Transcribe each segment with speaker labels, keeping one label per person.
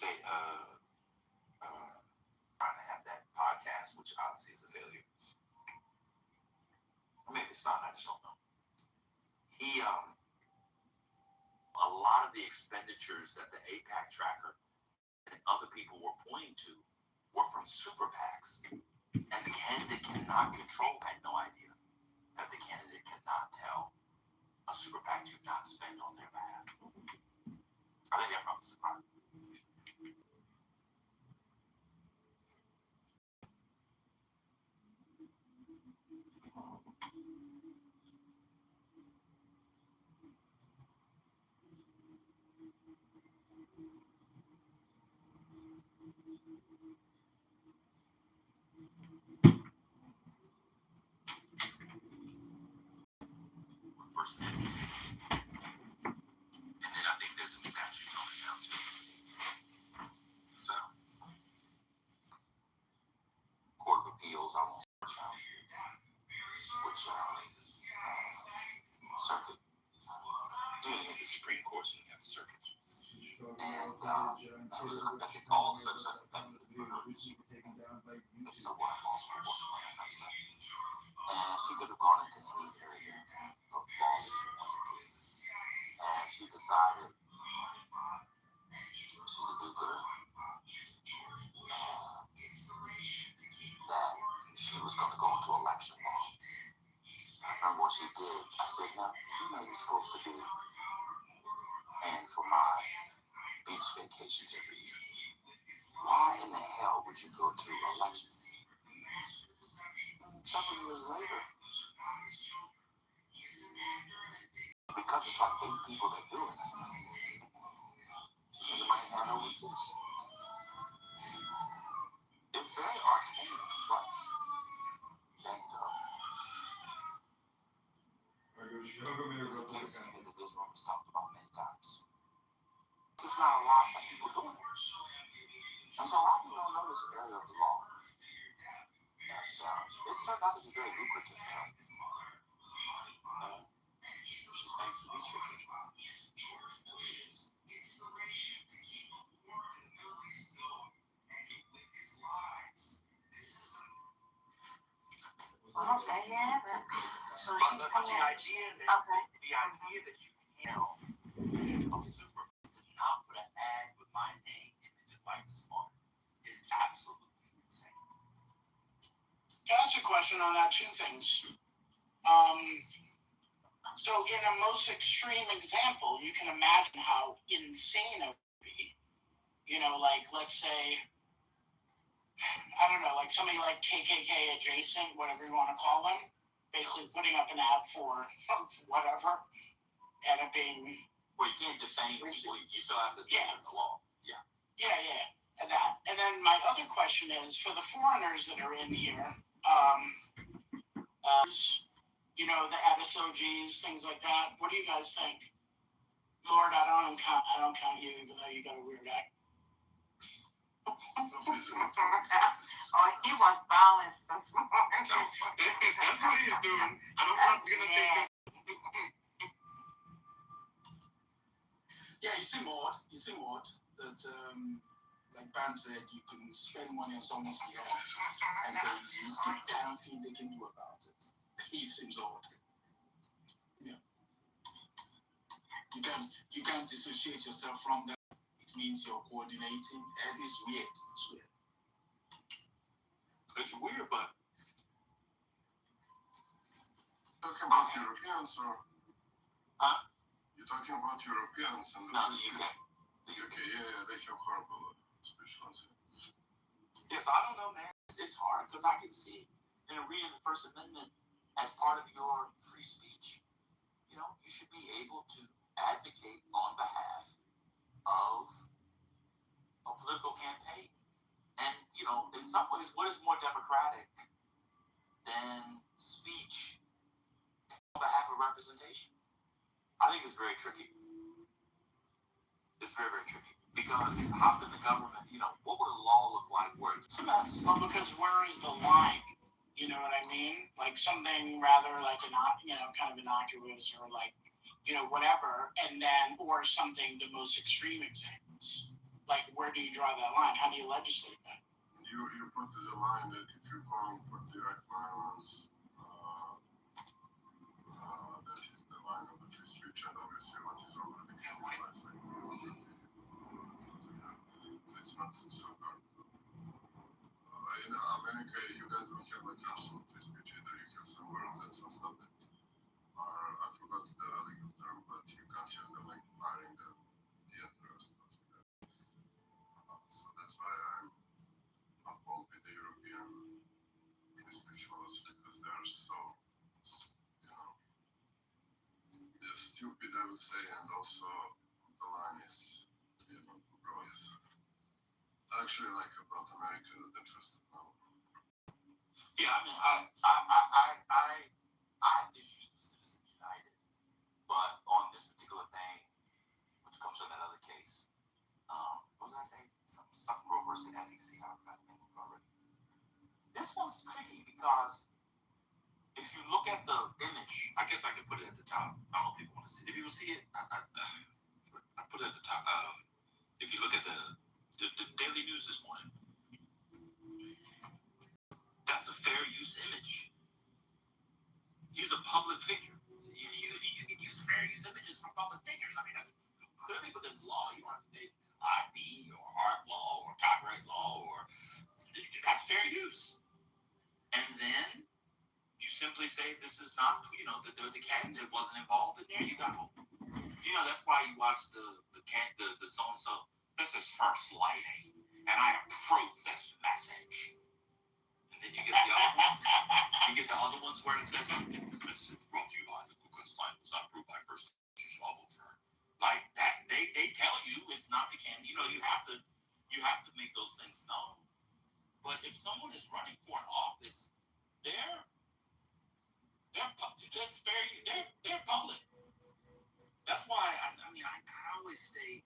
Speaker 1: say, trying to have that podcast, which obviously is a failure. Maybe it's not, I just don't know. He, a lot of the expenditures that the AIPAC tracker and other people were pointing to were from super PACs. And the candidate cannot control, I had no idea that the candidate cannot tell a super PAC to not spend on their behalf. I think that probably surprised me. First NBC. And then I think there's some statutes on it now too. So, Court of Appeals almost which circuit. Doing it the Supreme Court, so you have the circuit. And that was I think all the circuits so what law school was and that stuff. And she could have gone into any area of law that she wanted to. And she decided she's a do-gooder. That she was going to go into election law. I remember what she did. I said, now, you know you're supposed to be paying for my beach vacations every year. Why in the hell would you go to election? Several years later, because it's like 8 people that do it, you might handle with this. It's very arcane, but there's a case that this room has talked about many times. There's not a lot of people doing it. And so a lot of people don't know this area of the law. And it's turned out to be very lucrative. She's paying for beach vacation.
Speaker 2: Okay, yeah, but so
Speaker 1: But
Speaker 2: she's
Speaker 1: the
Speaker 2: paying.
Speaker 1: idea that you can a super not put an ad with my name in it just like this one is absolutely insane.
Speaker 3: Can I ask a question on that? 2 things. So in a most extreme example, you can imagine how insane it would be. You know, like let's say, I don't know, like somebody like KKK adjacent, whatever you want to call them, basically putting up an ad for whatever, and it being...
Speaker 1: Well, you can't defame people. You still have to do the law.
Speaker 3: Yeah, and that. And then my other question is, for the foreigners that are in here, you know, the SOGs, things like that, what do you guys think? Lord, I don't count you, even though you got a weird act.
Speaker 2: Oh, he was balanced this morning.
Speaker 3: That's what he's doing. I'm not going to take that.
Speaker 4: Yeah, you seem odd that, like Ben said, you can spend money on someone's behalf and there's a damn thing they can do about it. He seems odd. Yeah. You can't dissociate yourself from that. It means you're coordinating. It is weird. It's weird.
Speaker 1: It's weird, but
Speaker 5: talking about Europeans or? You're talking about Europeans and
Speaker 1: no, the UK.
Speaker 5: The UK, yeah, they have horrible specials.
Speaker 1: Yes, I don't know, man. It's hard because I can see in reading the First Amendment as part of your free speech, you know, you should be able to advocate on behalf of a political campaign. And, you know, in some ways, what is more democratic than speech on behalf of representation? I think it's very tricky. It's very, very tricky. Because how could the government, you know, what would a law look like where it's
Speaker 3: well, because where is the line? You know what I mean? Like something rather like, kind of innocuous or like, you know, whatever. And then, or something, the most extreme examples. Like, where do you draw that line? How do you legislate that?
Speaker 5: You put the line that if you're calling for direct violence, that is the line of the free speech, and obviously what is already criminalized. It's not so hard. In America, you guys don't have like absolute free speech either. You have some words and some stuff that are, I forgot the legal term, but you can't have them like firing the theater or stuff like that. So that's why I'm appalled with the European free speech laws because they're so, they're stupid, I would say, and also the line is even too broad. I actually like about America the interest now.
Speaker 1: Yeah, I mean, I have issues with Citizens United, but on this particular thing, which comes from that other case, what was I saying? Something Roe versus FEC. I forgot the name of it already. This one's tricky because if you look at the image, I guess I could put it at the top. I don't know if people want to see it. Did people see it? I put it at the top. If you look at the Daily News this morning, that's a fair use image. He's a public figure. You can use fair use images for public figures. I mean, that's clearly within the law. You don't have to take IP or art law or copyright law or that's fair use. And then you simply say this is not, the candidate wasn't involved, and there you go. That's why you watch the so and so. This is first lighting, and I approve this message. And then you get the other ones. You get the other ones where it says, "This message is brought to you by the Lucas Line. Was not approved by First Shovel Firm." Like that, they tell you it's not the candidate. You have to make those things known. But if someone is running for an office, they're public. That's why I always say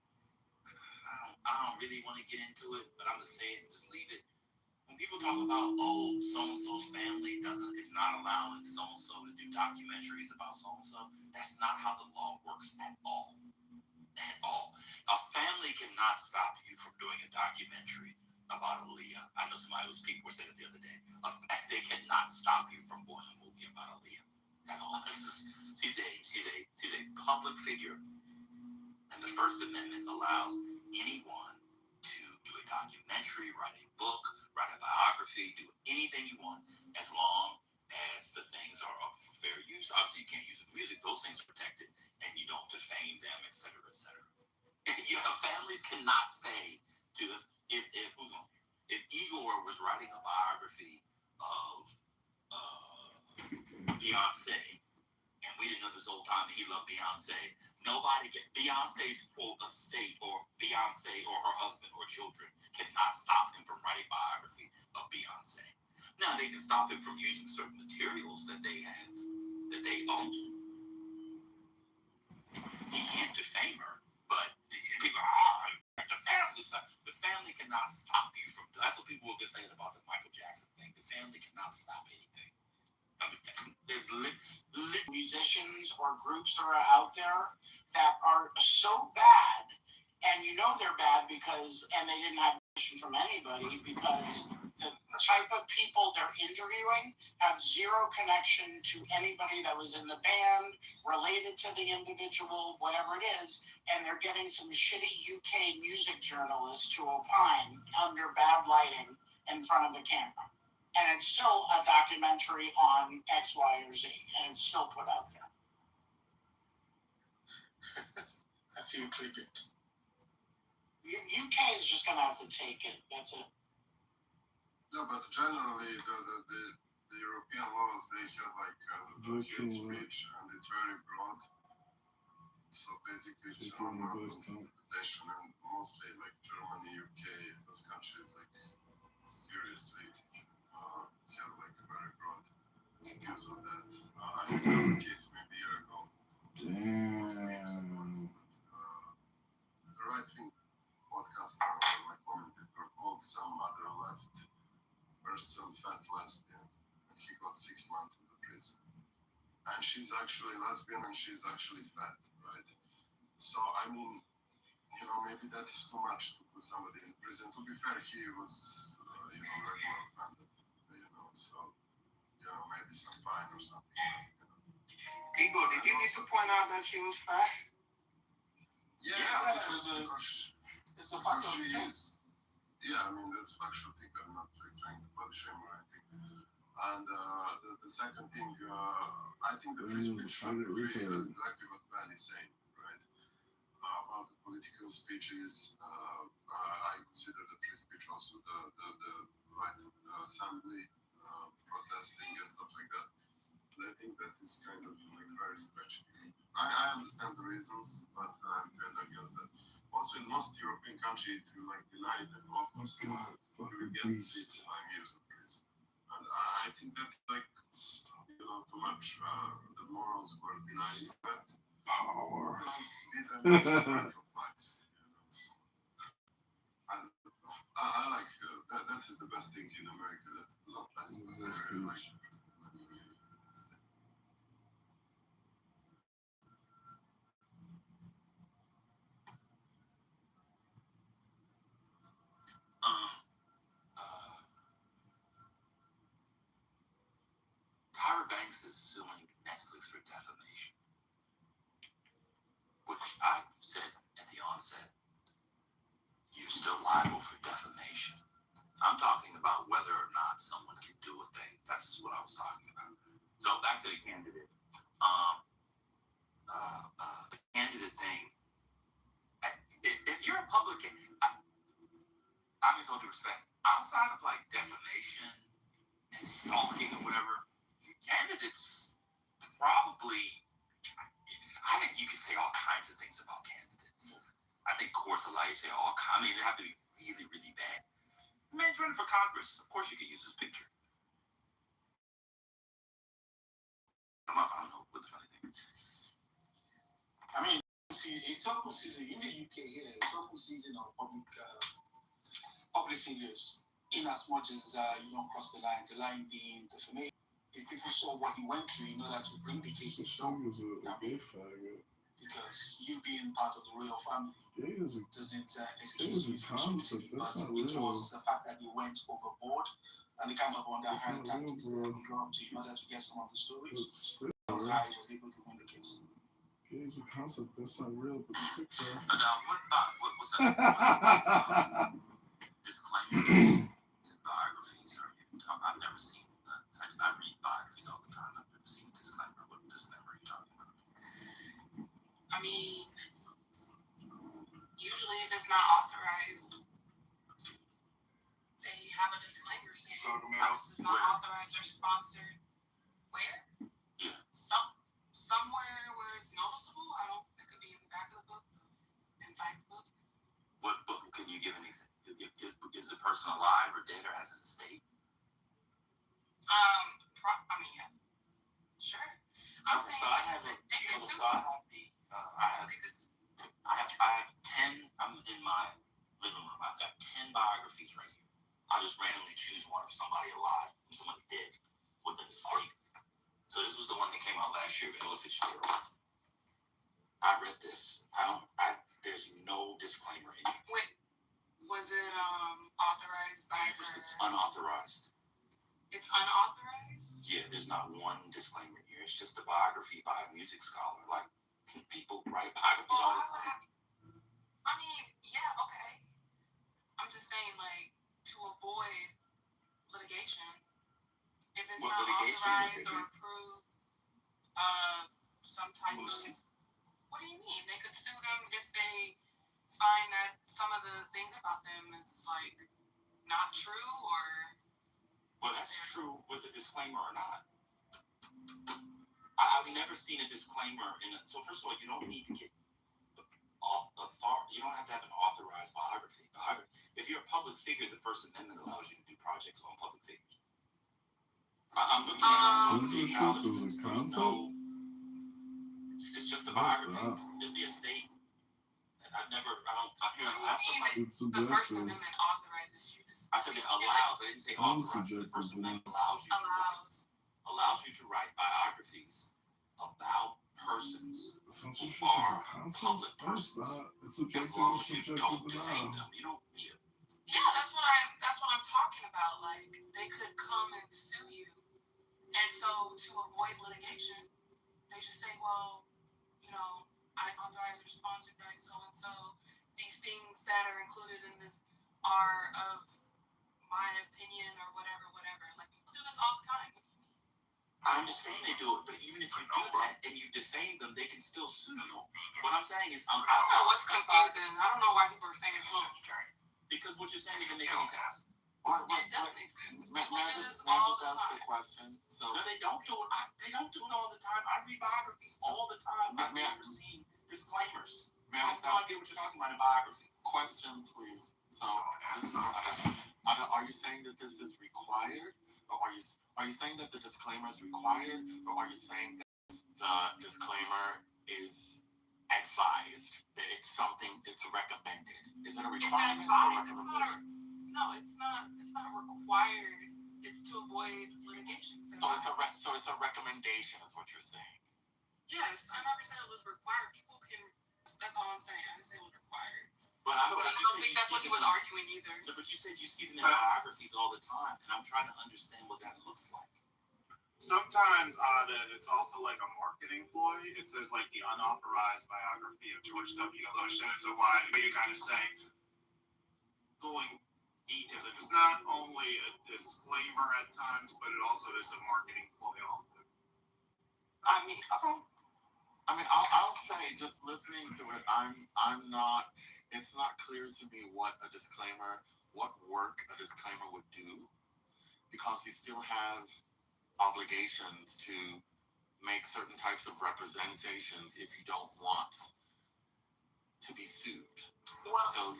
Speaker 1: I don't really want to get into it, but I'm gonna say it and just leave it. When people talk about so and so's family is not allowing so and so to do documentaries about so and so, that's not how the law works at all. At all. A family cannot stop you from doing a documentary about Aaliyah. I know people were saying it the other day. They cannot stop you from doing a movie about Aaliyah. At all. She's a public figure, and the First Amendment allows anyone to do a documentary, write a book, write a biography, do anything you want, as long as the things are up for fair use. Obviously, you can't use the music; those things are protected, and you don't defame them, etc., etc. Families cannot say to if Igor was writing a biography of Beyonce, and we didn't know this whole time that he loved Beyonce. Nobody can Beyonce's quote estate or Beyonce or her husband or children cannot stop him from writing biography of Beyonce. Now they can stop him from using certain materials that they have, that they own. He can't defame her, but people the family cannot stop you from. That's what people have been saying about the Michael Jackson thing. The family cannot stop anything.
Speaker 3: Musicians or groups are out there that are so bad, and they're bad because, and they didn't have permission from anybody, because the type of people they're interviewing have zero connection to anybody that was in the band, related to the individual, whatever it is, and they're getting some shitty UK music journalists to opine under bad lighting in front of the camera. And it's still a documentary on X, Y, or Z, and it's still put out there.
Speaker 4: I feel clip it.
Speaker 3: UK is just going to have to take it. That's it.
Speaker 5: No, but generally, the European laws, they have like the hate speech, and it's very broad. So basically, it's interpretation, and mostly like Germany, UK, those countries, like seriously. Have like a very broad views on that. I had a case maybe a year ago.
Speaker 6: Damn.
Speaker 5: The right wing podcaster or my commentator called some other left person fat lesbian, and he got 6 months in the prison. And she's actually lesbian and she's actually fat, right? So I mean, maybe that is too much to put somebody in prison. To be fair, he was, very well funded, so, maybe some fine or something.
Speaker 3: Igor, did you need to point out that he was fat?
Speaker 5: Yeah,
Speaker 4: It's the fact of the case.
Speaker 5: Yeah, I mean, that's factual thing. I'm not trying to body shame or anything. And the second thing, I think the free speech is exactly what Ben is saying, right? About the political speeches, I consider the free speech also the right of the assembly, protesting and stuff like that. And I think that is kind of like very stretchy. I understand the reasons, but I'm kind of against that. Also, in most European countries, if you deny the Holocaust, you will get 5 years of prison. And I think that's too much. The morals were denying that.
Speaker 6: Power.
Speaker 5: Historical facts. And I like that is the best thing in America. That's not less.
Speaker 1: Tyra Banks is suing Netflix for defamation, which I said at the onset, you're still liable for defamation. I'm talking about whether or not someone can do a thing. That's what I was talking about. So back to the candidate. The candidate thing. If you're a public, I mean, with all due respect, outside of defamation and stalking or whatever, candidates probably, I think you could say all kinds of things about candidates. I think courts allow you to say all kinds. I mean, it have to be really, really bad. Man's running for Congress. Of course, you could use his picture. Come on, I don't know what the funny thing is.
Speaker 4: I mean, see, it's almost season in the UK here. It's almost season of public figures. In as much as you don't cross the line being defamation. If people saw what he went through in order to bring the case itself, because you being part of the royal family doesn't excuse you from scrutiny, but it was the fact that he went overboard and the kind of underhand tactics that he got up to in order to get some of the stories. That was how he was able to win the case.
Speaker 6: It's a concept that's not real, but sticks are.
Speaker 1: Now, what's that? Disclaimer in biographies. I've never seen that. I read biographies all the time. I've never seen disclaimer. What disclaimer are you talking about?
Speaker 2: I mean, usually if it's not authorized, they have a disclaimer saying this is not authorized or sponsored. Where?
Speaker 1: Yeah.
Speaker 2: Somewhere where it's noticeable. I don't. It could be in the back of the book, inside the book.
Speaker 1: What book? Can you give an example? Is the person alive or dead or has an estate?
Speaker 2: I mean, yeah. Sure. I'm saying
Speaker 1: I have 10. I'm in my living room. I've got 10 biographies right here. I just randomly choose one of somebody alive and somebody dead with an estate. So this was the one that came out last year, Ella Fitzgerald. I read this. There's no disclaimer in it.
Speaker 2: Wait, was it authorized by her?
Speaker 1: It's unauthorized.
Speaker 2: It's unauthorized?
Speaker 1: Yeah, there's not one disclaimer here. It's just a biography by a music scholar. Like, people write biographies all the time.
Speaker 2: I mean, yeah, okay. I'm just saying, to avoid litigation, if it's
Speaker 1: What
Speaker 2: not authorized
Speaker 1: litigation?
Speaker 2: or approved, some type of. What do you mean? They could sue them if they find that some of the things about them is not true, or.
Speaker 1: Well, that's true with the disclaimer or not. I've never seen a disclaimer so first of all, you don't need to get you don't have to have an authorized biography. If you're a public figure, the First Amendment allows you to do projects on public figures. I'm looking at
Speaker 6: censorship as a concept.
Speaker 1: It's just a biography. The estate. I
Speaker 6: It's
Speaker 2: the First
Speaker 6: subjective.
Speaker 2: Amendment authorizes you to speak.
Speaker 1: I said it allows. I didn't say authorizes. The
Speaker 6: Unsubjective,
Speaker 1: First Amendment
Speaker 2: Allows.
Speaker 1: allows you to write biographies about persons
Speaker 6: Censorship
Speaker 1: who
Speaker 6: is a
Speaker 1: are
Speaker 6: concept?
Speaker 1: public
Speaker 6: No, it's
Speaker 1: persons.
Speaker 6: not. It's
Speaker 1: As
Speaker 6: subjective
Speaker 1: long
Speaker 6: and
Speaker 1: as you
Speaker 6: subjective
Speaker 1: don't
Speaker 6: to
Speaker 1: defame
Speaker 6: now.
Speaker 1: them, you don't need it.
Speaker 2: Yeah, that's what I'm talking about. Like, they could come and sue you, and so to avoid litigation, they just say, well, you know, I authorize or sponsored by so and so. These things that are included in this are of my opinion or whatever. Like, people do this all the time.
Speaker 1: I understand they do it, but even if you do that and you defame them, they can still sue you. What I'm saying is,
Speaker 2: I don't know what's confusing. I don't know why people are saying it.
Speaker 1: Because what you're saying doesn't make any sense.
Speaker 2: It does make sense.
Speaker 1: May
Speaker 2: People
Speaker 1: I
Speaker 2: do
Speaker 1: just
Speaker 2: this all the
Speaker 1: ask
Speaker 2: time.
Speaker 1: a question? So no, they don't do it. They don't do it all the time. I read biographies all the time. I've never seen disclaimers. I have no idea what you're talking about in biography.
Speaker 7: Question, please. So, are you saying that this is required, or are you saying that the disclaimer is required, or are you saying that the disclaimer is advised, that it's something that's recommended? Is it a requirement?
Speaker 2: It's advised. It's not required. It's to avoid litigation.
Speaker 7: So it's a recommendation, is what you're saying.
Speaker 2: Yes, I never said it was required. People can. That's all I'm saying. I didn't say it was required.
Speaker 1: But I
Speaker 2: don't think that's what he was arguing either.
Speaker 1: No, but you said you see them in biographies all the time, and I'm trying to understand what that looks like.
Speaker 5: Sometimes it's also like a marketing ploy. It says like the unauthorized biography of George W. Bush, and it's a wide way to kind of say going details. It's not only a disclaimer at times, but it also is a marketing ploy often.
Speaker 2: I mean, okay.
Speaker 7: I'll say, just listening to it, it's not clear to me what work a disclaimer would do, because you still have obligations to make certain types of representations if you don't want to be sued.
Speaker 2: Well,
Speaker 7: So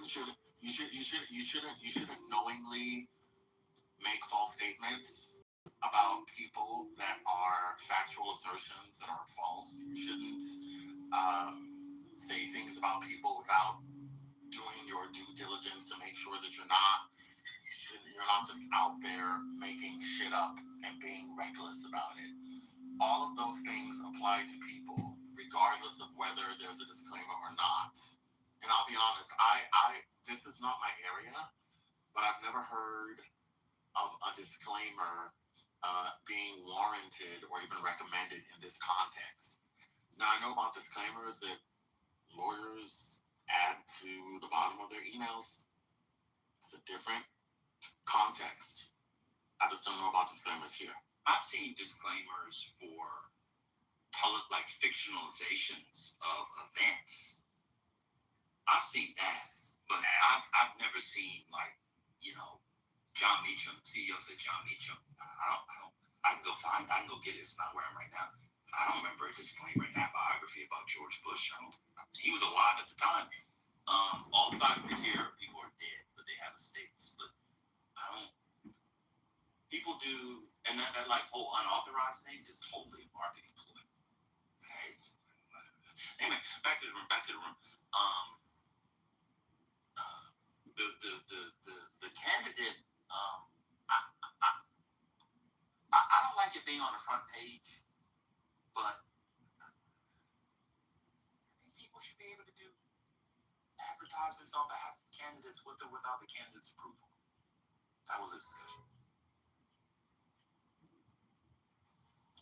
Speaker 7: you shouldn't knowingly make false statements about people that are factual assertions that are false. You shouldn't say things about people without doing your due diligence to make sure that you're not just out there making shit up and being reckless about it. All of those things apply to people, regardless of whether there's a disclaimer or not. And I'll be honest, this is not my area, but I've never heard of a disclaimer being warranted or even recommended in this context. Now, I know about disclaimers that lawyers add to the bottom of their emails. It's a different context. I just don't know about disclaimers here.
Speaker 1: I've seen disclaimers for like fictionalizations of events. I've seen that, but I've never seen like, John Meacham, CEO said John Meacham. I can go get it. It's not where I'm right now. I don't remember a disclaimer in that biography about George Bush. He was alive at the time. All the biographies here, people are dead, but they have estates. But people do, and that like whole unauthorized thing is totally a marketing ploy. Anyway, back to the room. The candidate. I don't like it being on the front page, but I think people should be able to do advertisements on behalf of candidates with or without the candidate's approval. That was a discussion.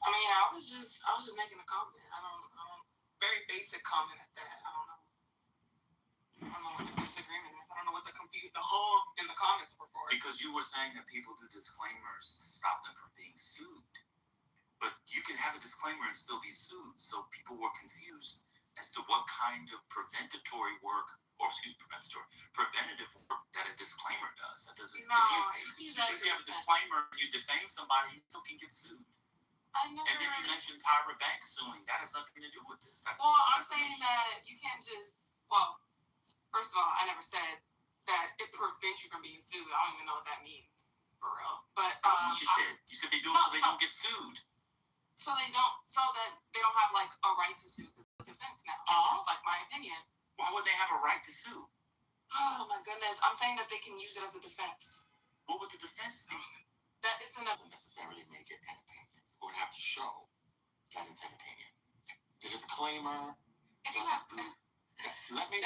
Speaker 2: I mean, I was just making a comment. I don't very basic comment at that. I don't know what the disagreement is. I don't know what the in the comments were for.
Speaker 1: Because you were saying that people do disclaimers to stop them from being sued. But you can have a disclaimer and still be sued. So people were confused as to what kind of preventative work that a disclaimer does. That doesn't.
Speaker 2: No,
Speaker 1: if you have a disclaimer, you defame somebody, you still can get sued. And then you mentioned Tyra Banks suing. That has nothing to do with this.
Speaker 2: I'm saying that you can't just. Well, first of all, I never said that it prevents you from being sued. I don't even know what that means for real. But
Speaker 1: that's what you said. You said they do it so they don't get sued.
Speaker 2: So that they don't have like a right to sue. It's a defense now. That's like my opinion.
Speaker 1: Why would they have a right to sue?
Speaker 2: Oh my goodness! I'm saying that they can use it as a defense.
Speaker 1: What would the defense be?
Speaker 2: That it's
Speaker 7: Doesn't necessarily make it an opinion. You would have to show that it's an opinion. The disclaimer.
Speaker 2: And you have
Speaker 7: Let me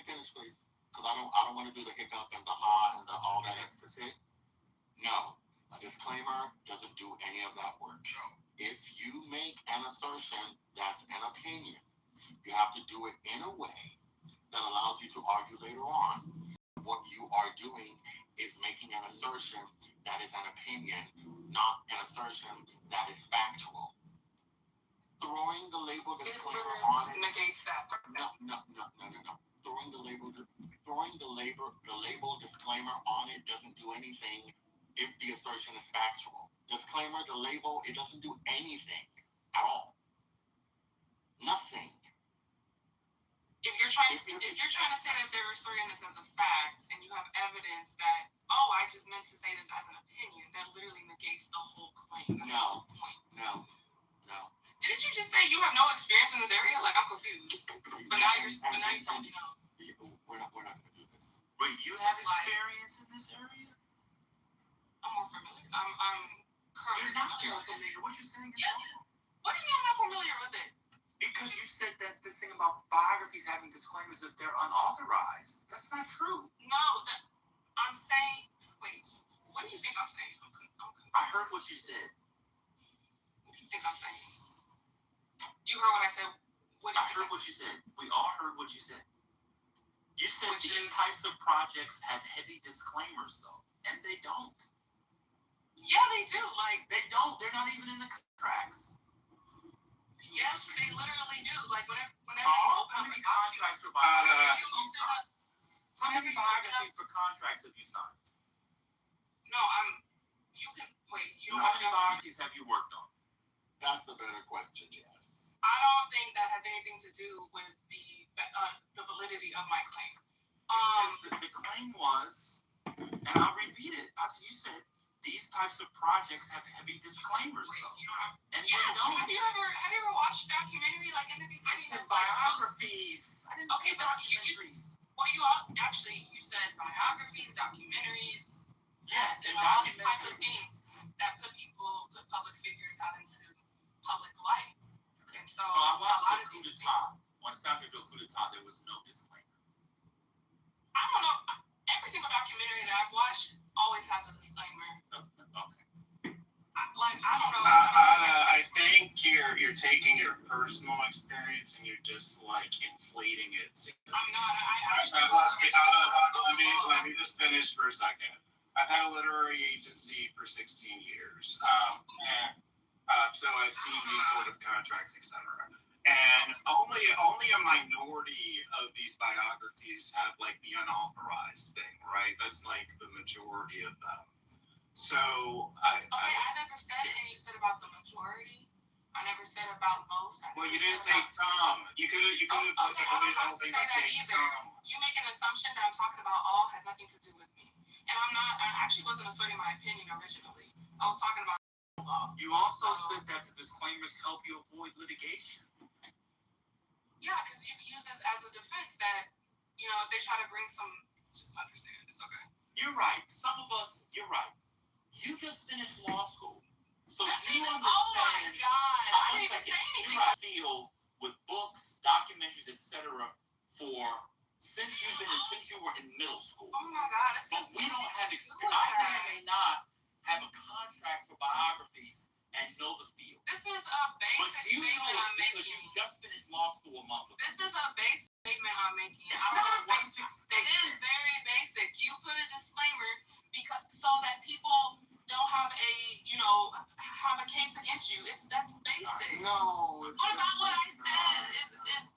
Speaker 7: finish, please, because I don't want to do the hiccup and the ha and the all that extra shit. No, a disclaimer doesn't do any of that work. If you make an assertion that's an opinion, you have to do it in a way that allows you to argue later on. What you are doing is making an assertion that is an opinion, not an assertion that is factual. Throwing the label disclaimer on it
Speaker 2: negates that.
Speaker 7: No. Throwing the label disclaimer on it doesn't do anything if the assertion is factual. Disclaimer, the label, it doesn't do anything at all. Nothing.
Speaker 2: If you're trying to say that they're asserting this as a fact, and you have evidence that, I just meant to say this as an opinion, that literally negates the whole claim.
Speaker 7: No.
Speaker 2: Didn't you just say you have no experience in this area? Like, I'm confused. But now you're telling me no.
Speaker 7: We're not going to do this.
Speaker 1: Wait, you have experience in this area?
Speaker 2: I'm more familiar. I'm currently familiar with it.
Speaker 1: What you're saying is
Speaker 2: wrong. What do you mean I'm not familiar with it?
Speaker 1: Because you said that this thing about biographies having disclaimers if they're unauthorized. That's not true.
Speaker 2: No, I'm saying. Wait, what do you think I'm saying? I'm confused.
Speaker 1: I heard what you said.
Speaker 2: What do you think I'm saying? You heard what I said.
Speaker 1: I heard what you said. We all heard what you said. You said these types of projects have heavy disclaimers, though, and they don't.
Speaker 2: Yeah, they do. Like,
Speaker 1: they don't. They're not even in the contracts.
Speaker 2: Yes, they literally do. Like, whenever
Speaker 1: how many contracts for biographies have you signed? How many biographies for contracts have you signed?
Speaker 2: No, you can, wait.
Speaker 1: How many biographies have you worked on?
Speaker 7: That's a better question, yes.
Speaker 2: I don't think that has anything to do with the validity of my claim.
Speaker 1: The claim was, and I'll repeat it, after you said, these types of projects have heavy disclaimers, though. And
Speaker 2: yes.
Speaker 1: They don't.
Speaker 2: Have you ever watched a documentary like in the beginning?
Speaker 1: I said biographies. I didn't say documentaries.
Speaker 2: You said biographies, documentaries.
Speaker 1: Yes, and
Speaker 2: all these types of things that put public figures out into public light. And so
Speaker 1: I watched the coup d'etat. On Saturday to a coup d'etat, there was no disclaimer.
Speaker 2: I don't know. Every single documentary that I've watched always has a disclaimer.
Speaker 1: Okay.
Speaker 2: I don't know.
Speaker 8: I think you're taking your personal experience and you're just like inflating it.
Speaker 2: I'm not.
Speaker 8: Let me just finish for a second. I've had a literary agency for 16 years, so I've seen these sort of contracts, etc. And only a minority of these biographies have like the unauthorized thing, right? That's like the majority of them. So I
Speaker 2: never said anything you said about the majority. I never said about most.
Speaker 8: Well, you didn't say some. You could have.
Speaker 2: Okay, I don't have to say that either.
Speaker 8: Some.
Speaker 2: You make an assumption that I'm talking about all has nothing to do with me, and I'm not. I actually wasn't asserting my opinion originally. I was talking about law.
Speaker 1: You also said that the disclaimers help you avoid litigation.
Speaker 2: Yeah, because you can use this as a defense that, if they try to bring some, just understand, it's okay.
Speaker 1: You're right. Some of us, you're right. You just finished law school. So you understand.
Speaker 2: Oh my God. I didn't even say anything.
Speaker 1: You feel with books, documentaries, etc. since you were in middle school.
Speaker 2: Oh my God.
Speaker 1: But we don't have experience. I may or may not have a contract for biographies and know the field.
Speaker 2: This is a basic statement I'm making.
Speaker 1: Because you just finished law school a month ago.
Speaker 2: This is a basic statement I'm making.
Speaker 1: It's not a basic statement.
Speaker 2: It is very basic. You put a disclaimer so that people don't have a case against you. That's basic.
Speaker 7: No.
Speaker 2: What about what I said is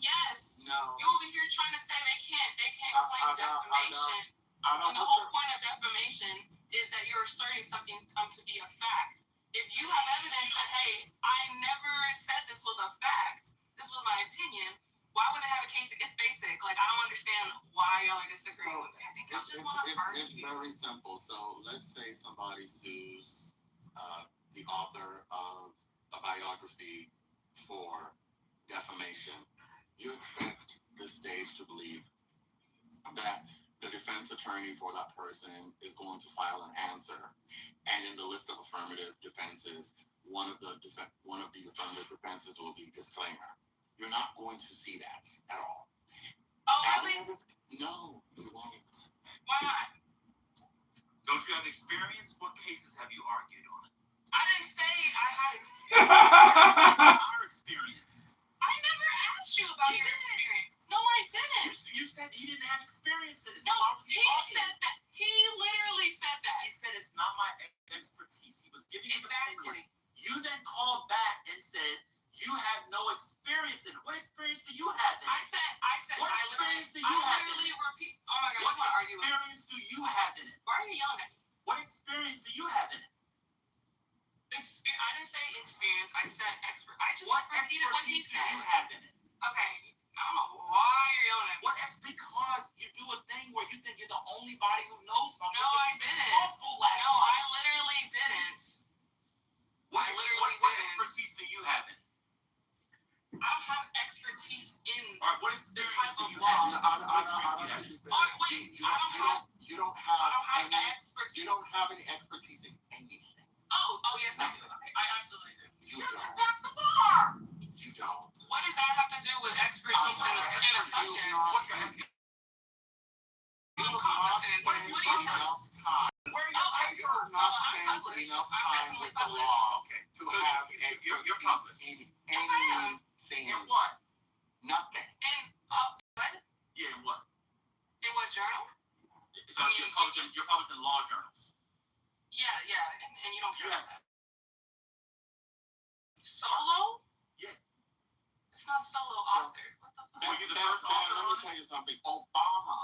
Speaker 2: yes.
Speaker 7: No.
Speaker 2: You're over here trying to say they can't claim defamation. And the whole point of defamation is that you're asserting something to be a fact. If you have evidence that, hey, I never said this was a fact, this was my opinion, why would they have a case? It's basic. Like, I don't understand why y'all are disagreeing with me. I think y'all just want to argue.
Speaker 7: It's very simple. So let's say somebody sues the author of a biography for defamation. You expect the stage to believe that the defense attorney for that person is going to file an answer, and in the list of affirmative defenses one of the affirmative defenses will be disclaimer. You're not going to see that at all.
Speaker 2: Oh, really?
Speaker 7: No, you won't.
Speaker 2: Why not?
Speaker 1: Don't you have experience? What cases have you argued on it?
Speaker 2: I didn't say I had experience.
Speaker 1: Our experience.
Speaker 2: I never asked you about your experience. No, I didn't.
Speaker 1: You said he didn't have experience in it.
Speaker 2: No, he said that. He literally said that.
Speaker 1: He said it's not my expertise. He was giving you an opinion. You then called back and said you have no experience in it. What experience do you have in it?
Speaker 2: I said,
Speaker 1: what
Speaker 2: I
Speaker 1: experience do
Speaker 2: literally
Speaker 1: you have in it?
Speaker 2: repeat. Oh my God,
Speaker 1: What
Speaker 2: you want to argue with me?
Speaker 1: experience do you have in it?
Speaker 2: Why are you yelling at me?
Speaker 1: What experience do you have in it?
Speaker 2: I didn't say experience. I said expert. I just
Speaker 1: What
Speaker 2: repeated what he
Speaker 1: expertise do
Speaker 2: said.
Speaker 1: you have in it?
Speaker 2: Okay. I don't know why you're yelling at me.
Speaker 1: Because you do a thing where you think you're the only body who knows something.
Speaker 2: No, I didn't. No, I literally didn't.
Speaker 1: What
Speaker 2: I literally didn't.
Speaker 1: expertise do you have in it?
Speaker 2: I don't have expertise in
Speaker 1: All right, what
Speaker 2: the
Speaker 1: experience
Speaker 2: type
Speaker 1: do
Speaker 2: of
Speaker 1: you
Speaker 2: law.
Speaker 1: have?
Speaker 7: You don't have any expertise in anything.
Speaker 2: Oh, yes, I do. I absolutely do.
Speaker 7: You don't. You don't.
Speaker 2: What does that have to do with expertise in a subject? I'm competent. What are you talking about?
Speaker 7: You're not spending enough time with the law to have
Speaker 1: you're published.
Speaker 7: in
Speaker 2: Yes, I am.
Speaker 7: anything.
Speaker 1: In what?
Speaker 7: Nothing.
Speaker 2: In what?
Speaker 1: Yeah, in what?
Speaker 2: In what journal?
Speaker 1: You're published in law journals.
Speaker 2: Yeah, and you don't care.
Speaker 1: Yeah.
Speaker 2: Solo?
Speaker 1: Yeah.
Speaker 2: It's not solo authored. What the fuck?
Speaker 1: Were you the first author
Speaker 7: Let
Speaker 1: on
Speaker 7: me
Speaker 1: it?
Speaker 7: tell you something. Obama,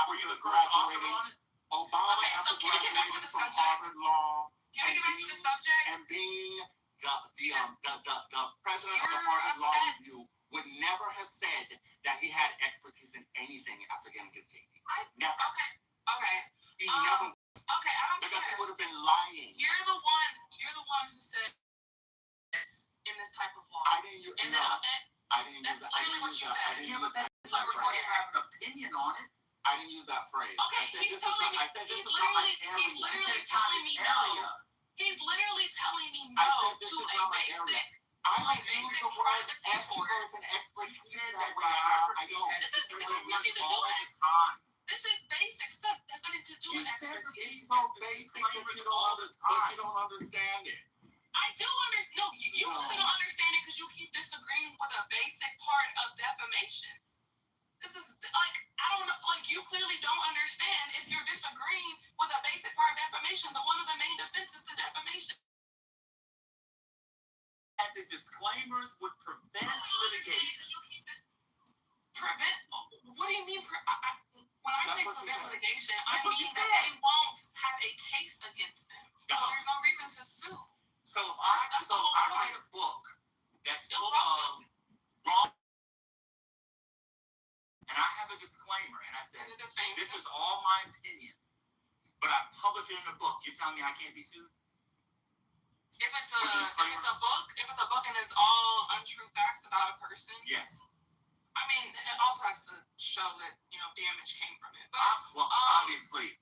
Speaker 1: Were you
Speaker 7: after
Speaker 1: the first author
Speaker 7: graduating,
Speaker 1: on it?
Speaker 7: Obama,
Speaker 2: Okay, so
Speaker 7: after
Speaker 2: can we get back to
Speaker 7: graduating
Speaker 2: the
Speaker 7: from
Speaker 2: subject?
Speaker 7: Harvard Law
Speaker 2: Can we get back to the subject?
Speaker 7: and being the president of the
Speaker 2: You're
Speaker 7: Harvard Law
Speaker 2: upset.
Speaker 7: Review, would never have said that he had expertise in anything after getting his JD. Never.
Speaker 2: Okay.
Speaker 7: He never,
Speaker 2: Okay, I don't
Speaker 7: because he
Speaker 2: care.
Speaker 7: would have been lying.
Speaker 2: You're the one who said this in this type of law.
Speaker 7: I didn't use
Speaker 2: And
Speaker 7: no.
Speaker 2: then
Speaker 7: I didn't use
Speaker 2: that's
Speaker 7: that.
Speaker 2: literally what you said.
Speaker 7: I didn't
Speaker 1: Yeah,
Speaker 7: use
Speaker 1: but
Speaker 7: that
Speaker 1: that's not
Speaker 7: phrase.
Speaker 1: you have an opinion on it.
Speaker 7: I didn't use that phrase.
Speaker 2: Okay,
Speaker 7: I said,
Speaker 2: he's telling me. He's literally telling me no. He's literally telling me no to a basic.
Speaker 7: I
Speaker 2: Like
Speaker 7: don't use
Speaker 2: basic
Speaker 7: the word
Speaker 2: privacy for it.
Speaker 7: experts and expertise
Speaker 1: That
Speaker 7: that way. I don't.
Speaker 2: This has nothing to do with it. This is basic stuff. Has nothing to do with expertise.
Speaker 7: It's so basic that you don't understand it.
Speaker 2: I do understand. No, you clearly don't understand it because you keep disagreeing with a basic part of defamation. This is like, I don't know, like you clearly don't understand if you're disagreeing with a basic part of defamation, one of the main defenses to defamation.
Speaker 1: And the disclaimers would prevent litigation.
Speaker 2: Prevent? What do you mean? When I say prevent litigation, I
Speaker 1: That's what
Speaker 2: mean
Speaker 1: you
Speaker 2: that
Speaker 1: said.
Speaker 2: they won't have a case against them. So there's no reason to sue.
Speaker 1: So if I write a book that's full of wrong, and I have a disclaimer, and I say, this is all my opinion, but I publish it in a book, you're telling me I can't be sued?
Speaker 2: If it's a book and it's all untrue facts about a person,
Speaker 1: Yes.
Speaker 2: I mean, it also has to show that, damage came from it. But,
Speaker 1: Well, obviously.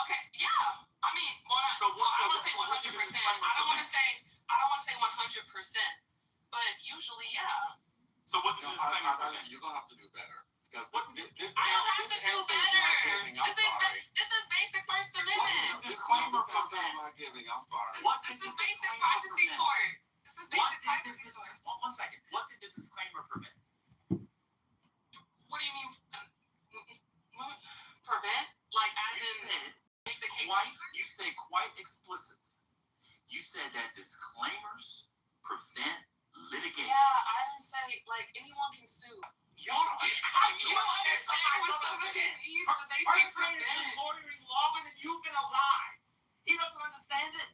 Speaker 2: Okay, yeah. I mean, I don't want to say 100%. I don't want to say 100%. But usually, yeah.
Speaker 1: So what's the disclaimer prevent?
Speaker 7: You're gonna have to do better because
Speaker 2: I don't have to do better. This is basic First Amendment.
Speaker 7: Disclaimer prevent. I'm sorry.
Speaker 2: This is basic privacy tort. This is basic privacy tort.
Speaker 1: 1 second. What did the disclaimer prevent?
Speaker 2: What do you mean? Prevent? Like as in make the case weaker?
Speaker 1: You say quite explicitly. You said that disclaimers prevent litigation.
Speaker 2: Yeah, I didn't say like anyone can sue.
Speaker 1: You don't
Speaker 2: understand what somebody means when they say prevent.
Speaker 1: He's been lawyering longer than you've been alive. He doesn't understand it.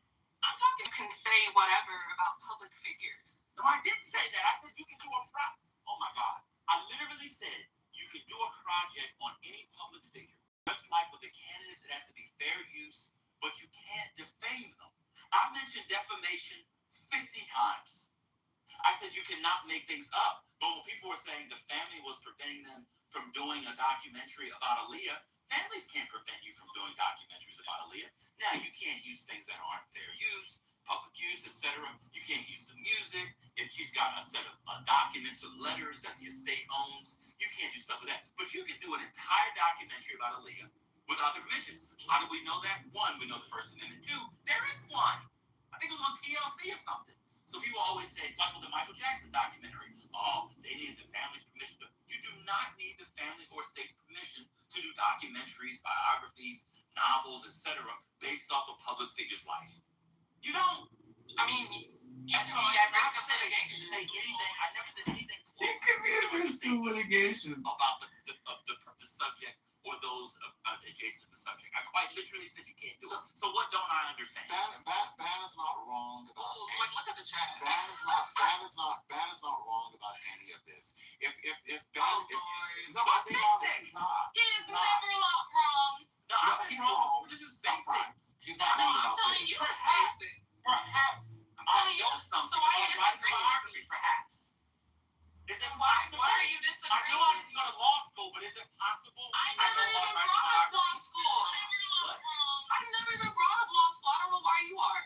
Speaker 2: I'm talking. You can say whatever about public figures.
Speaker 1: No, I didn't say that. I said you can do a project. Oh my God. I literally said you can do a project on any public figure. Just like with the candidates, it has to be fair use, but you can't defame them. I mentioned defamation 50 times. I said you cannot make things up. But when people were saying the family was preventing them from doing a documentary about Aaliyah, families can't prevent you from doing documentaries about Aaliyah. Now, you can't use things that aren't fair use.
Speaker 7: public use, etc. You can't use the music. If she's got a set of documents or letters that the estate owns, you can't do stuff with that. But you can do an entire documentary about Aaliyah without the permission. How do we know that? One, we know the First Amendment. Two, there is one. I think it was on TLC or something. So people always say, like with the Michael Jackson documentary, oh, they needed the family's permission. You do not need the family or estate's permission to do documentaries, biographies, novels, etc., based off a public figure's life. You don't.
Speaker 2: I mean, you can be at risk of litigation.
Speaker 7: I never said anything.
Speaker 6: It could be at risk of litigation
Speaker 7: About the subject or those adjacent to the subject. I quite literally said you can't do it. So what don't I understand?
Speaker 1: Ban is not wrong about
Speaker 2: Like, look at the chat.
Speaker 1: Ban is not wrong about any of this. If Ban,
Speaker 2: Oh, Lord.
Speaker 1: no, I think honest, he's not.
Speaker 2: Kids never wrong.
Speaker 7: No, I'm wrong. This is basic.
Speaker 1: He's
Speaker 2: No,
Speaker 1: not wrong
Speaker 2: I'm
Speaker 1: about
Speaker 2: telling
Speaker 1: this.
Speaker 2: you it's basic.
Speaker 7: Perhaps.
Speaker 2: I'm telling you.
Speaker 7: I know something
Speaker 2: So why are you
Speaker 7: about writing a
Speaker 2: disagreeing with
Speaker 7: biography,
Speaker 2: me?
Speaker 7: perhaps. Is it
Speaker 2: Then why
Speaker 7: possible?
Speaker 2: are you
Speaker 7: I know
Speaker 2: disagreeing
Speaker 7: I
Speaker 2: with
Speaker 7: didn't
Speaker 2: me?
Speaker 7: go to law school, but is it possible?
Speaker 2: I never
Speaker 7: know
Speaker 2: even
Speaker 7: about
Speaker 2: brought
Speaker 7: writing
Speaker 2: up law school.
Speaker 7: What?
Speaker 2: I never even brought up law school. I don't know why you are.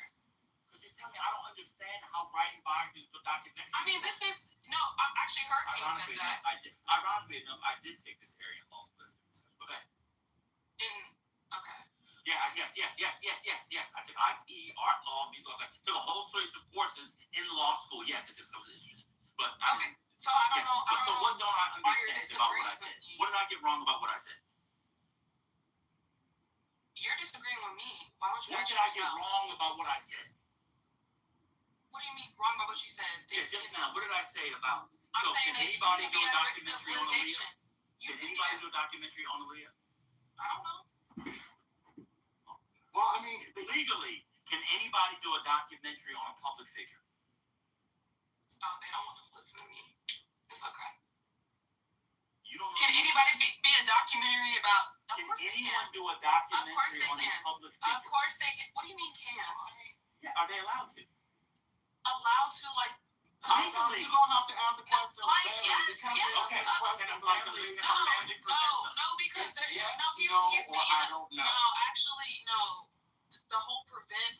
Speaker 7: Because you tell me I don't understand how writing biographies for documentaries.
Speaker 2: I mean, this is no. Actually, Hurricane said that.
Speaker 7: Ironically enough, I did take this area in law school. Okay.
Speaker 2: Okay.
Speaker 7: Yeah, yes. I took IP, art law, music law. I took a whole series of courses in law school. Yes, I was interested. But
Speaker 2: Okay. So I don't know.
Speaker 7: So what don't I
Speaker 2: why you're
Speaker 7: understand about what I
Speaker 2: disagreeing
Speaker 7: said?
Speaker 2: with me.
Speaker 7: What did I get wrong about what I said?
Speaker 2: You're disagreeing with me. Why don't you
Speaker 7: What
Speaker 2: answer
Speaker 7: did I get
Speaker 2: yourself?
Speaker 7: wrong about what I said?
Speaker 2: What do you mean wrong about what you said?
Speaker 7: Yeah, just now. What did I say about?
Speaker 2: I'm
Speaker 7: So
Speaker 2: saying
Speaker 7: can
Speaker 2: that you
Speaker 7: anybody
Speaker 2: can
Speaker 7: do
Speaker 2: be
Speaker 7: a
Speaker 2: at risk of
Speaker 7: documentary on Aaliyah?
Speaker 2: litigation. You
Speaker 7: Can
Speaker 2: can be
Speaker 7: anybody
Speaker 2: at-
Speaker 7: do a documentary on Aaliyah?
Speaker 2: I don't know.
Speaker 1: Well, I mean,
Speaker 7: Legally, can anybody do a documentary on a public figure?
Speaker 2: Oh, they don't want to listen to me. It's okay.
Speaker 7: You don't know.
Speaker 2: Can anybody be a documentary about? Of
Speaker 7: Can
Speaker 2: course they
Speaker 7: anyone
Speaker 2: can.
Speaker 7: do a
Speaker 2: Of course
Speaker 7: documentary
Speaker 2: they
Speaker 7: on a
Speaker 2: can.
Speaker 7: public
Speaker 2: Of
Speaker 7: figure?
Speaker 2: course they can. What do you mean can?
Speaker 7: Yeah, are they allowed to?
Speaker 2: Allowed to like.
Speaker 7: Legally.
Speaker 1: you're gonna have to answer questions.
Speaker 2: Like,
Speaker 1: better.
Speaker 2: yes,
Speaker 1: You can't
Speaker 2: yes.
Speaker 1: answer
Speaker 7: Okay.
Speaker 1: questions
Speaker 7: Can a
Speaker 1: like
Speaker 7: family-
Speaker 1: this.
Speaker 7: can a family prevent
Speaker 2: No, because they're
Speaker 1: Yes,
Speaker 2: he's
Speaker 1: no,
Speaker 2: being
Speaker 1: or I don't know.
Speaker 2: No, actually, no. The whole prevent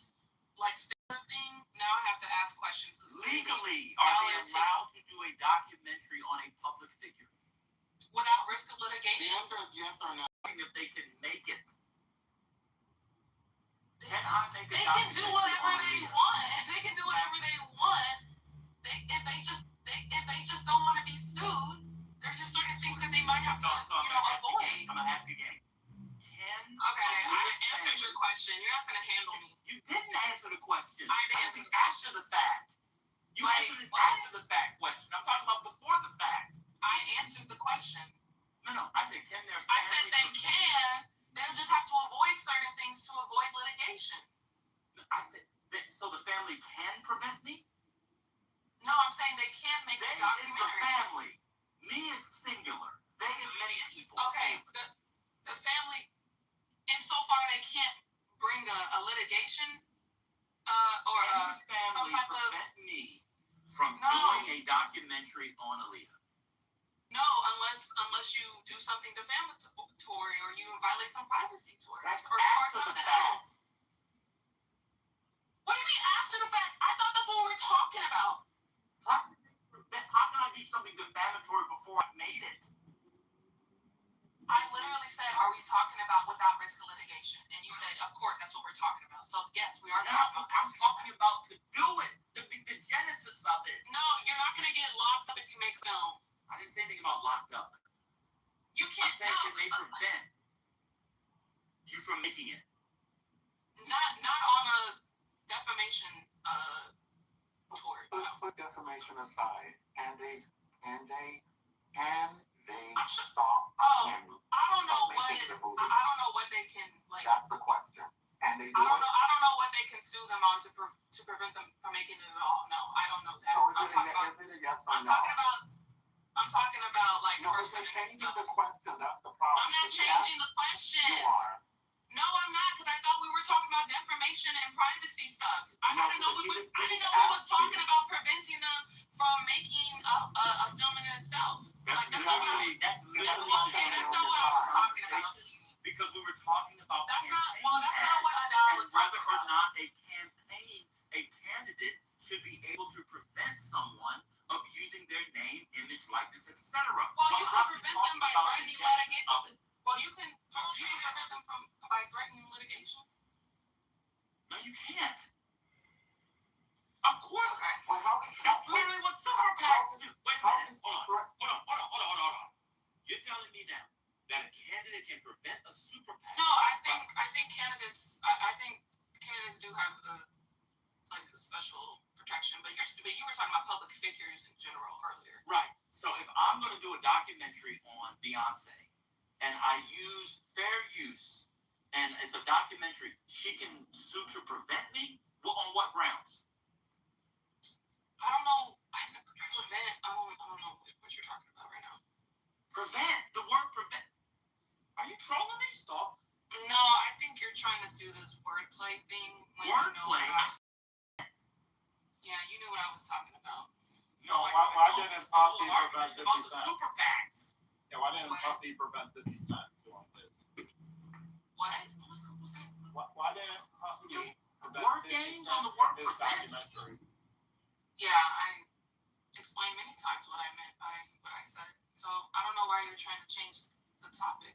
Speaker 2: like sticker thing. Now I have to ask questions. 'Cause
Speaker 7: Legally, are they allowed to do a documentary on a public figure?
Speaker 2: without risk of
Speaker 1: The
Speaker 2: litigation.
Speaker 1: answer is yes or no.
Speaker 7: If they can make it. Can I make a
Speaker 2: They can
Speaker 7: documentary
Speaker 2: do whatever
Speaker 7: on
Speaker 2: they
Speaker 7: Aaliyah?
Speaker 2: want. They can do whatever they want. If they just don't want to be sued, there's just certain things that they might have to, avoid.
Speaker 7: I'm gonna ask you again. Can
Speaker 2: Okay, I answered your question. You're not gonna handle me.
Speaker 7: you didn't answer the question?
Speaker 2: I didn't answer the
Speaker 7: After the fact. You
Speaker 2: Like,
Speaker 7: answered an
Speaker 2: what?
Speaker 7: after the fact question. I'm talking about before the fact.
Speaker 2: I answered the question.
Speaker 7: No. I said can their
Speaker 2: I said
Speaker 7: family
Speaker 2: they can. They'll just have to avoid certain things to avoid litigation.
Speaker 7: I said so the family can prevent me?
Speaker 2: No, I'm saying they can make
Speaker 7: They
Speaker 2: a
Speaker 7: is the
Speaker 2: documentary.
Speaker 7: family. Me is singular. They is many people.
Speaker 2: Okay, the family, insofar they can't bring a litigation or
Speaker 7: Can the
Speaker 2: some
Speaker 7: family
Speaker 2: type of
Speaker 7: prevent me from
Speaker 2: No.
Speaker 7: doing a documentary on Aaliyah?
Speaker 2: no, unless you do something defamatory or you violate some privacy to her
Speaker 7: That's
Speaker 2: or
Speaker 7: after the
Speaker 2: something
Speaker 7: fact.
Speaker 2: else. What do you mean after the fact? I thought that's what we were talking about.
Speaker 7: How can I do something defamatory before I made it?
Speaker 2: I literally said, are we talking about without risk of litigation? And you said, of course, that's what we're talking about. So yes, we are
Speaker 7: Now,
Speaker 2: talking about.
Speaker 7: I'm talking about to do it, the genesis of it.
Speaker 2: No, you're not going to get locked up if you make a film.
Speaker 7: I didn't say anything about locked up.
Speaker 2: You
Speaker 7: I'm
Speaker 2: can't.
Speaker 7: saying can they prevent you from making it?
Speaker 2: Not on a defamation tour. No.
Speaker 1: Put defamation aside, and they
Speaker 2: I'm sure.
Speaker 1: stop
Speaker 2: Oh,
Speaker 1: him
Speaker 2: I don't know
Speaker 1: from
Speaker 2: what.
Speaker 1: making the movie?
Speaker 2: I don't know what they can like.
Speaker 1: That's the question. And they do
Speaker 2: I don't
Speaker 1: it.
Speaker 2: know. I don't know what they can sue them on to prevent them from making it at all. No, I don't know that.
Speaker 1: So
Speaker 2: I'm talking about.
Speaker 1: is it a yes or
Speaker 2: I'm
Speaker 1: no?
Speaker 2: talking about like
Speaker 1: No,
Speaker 2: First
Speaker 1: you're
Speaker 2: Amendment
Speaker 1: changing
Speaker 2: stuff.
Speaker 1: the question. That's the problem.
Speaker 2: I'm not
Speaker 1: So you
Speaker 2: changing the question.
Speaker 1: You are.
Speaker 2: No, I'm not, because I thought we were talking about defamation and privacy stuff. I
Speaker 1: No,
Speaker 2: didn't know
Speaker 1: but
Speaker 2: we
Speaker 1: you
Speaker 2: was talking about preventing them from making a film in itself. Like that's not what
Speaker 7: That's literally
Speaker 2: okay, that's not what I was talking about.
Speaker 7: because we were talking about
Speaker 2: That's not
Speaker 7: campaign
Speaker 2: what I
Speaker 7: ads
Speaker 2: was
Speaker 7: and whether
Speaker 2: talking
Speaker 7: or
Speaker 2: about.
Speaker 7: not a about the
Speaker 2: threatening
Speaker 7: genesis
Speaker 2: litigation.
Speaker 7: of it.
Speaker 2: Well, you can prevent them from by threatening litigation.
Speaker 7: No, you can't. Of course.
Speaker 2: Okay.
Speaker 5: Well, how
Speaker 7: That's literally what super PACs do. Wait a minute. Hold on. You're telling me now that a candidate can prevent a super PAC?
Speaker 2: No, I think candidates. I think candidates do have like a special protection, but you were talking about public figures in general earlier.
Speaker 7: Right. So if I'm going to do a documentary on Beyonce, and I use fair use, and it's a documentary, she can sue to prevent me? Well, on what grounds?
Speaker 2: I don't know. Prevent. I don't know what you're talking about right now.
Speaker 7: Prevent. The word prevent. Are you trolling me? Stop.
Speaker 2: No, I think you're trying to do this wordplay thing.
Speaker 7: Wordplay?
Speaker 2: Yeah, you knew what I was talking about.
Speaker 7: No,
Speaker 9: why didn't Puffy prevent 50
Speaker 7: about the
Speaker 9: Cent?
Speaker 7: super PACs.
Speaker 9: Yeah, why didn't Puffy prevent 50 Cent doing this?
Speaker 2: What?
Speaker 9: Why didn't Puffy prevent
Speaker 7: Word
Speaker 9: 50
Speaker 7: games
Speaker 9: Cent
Speaker 7: on the
Speaker 9: from
Speaker 7: word
Speaker 9: his
Speaker 7: prevent.
Speaker 9: documentary?
Speaker 2: Yeah, I explained many times what I meant by what I said. So I don't know why you're trying to change the topic.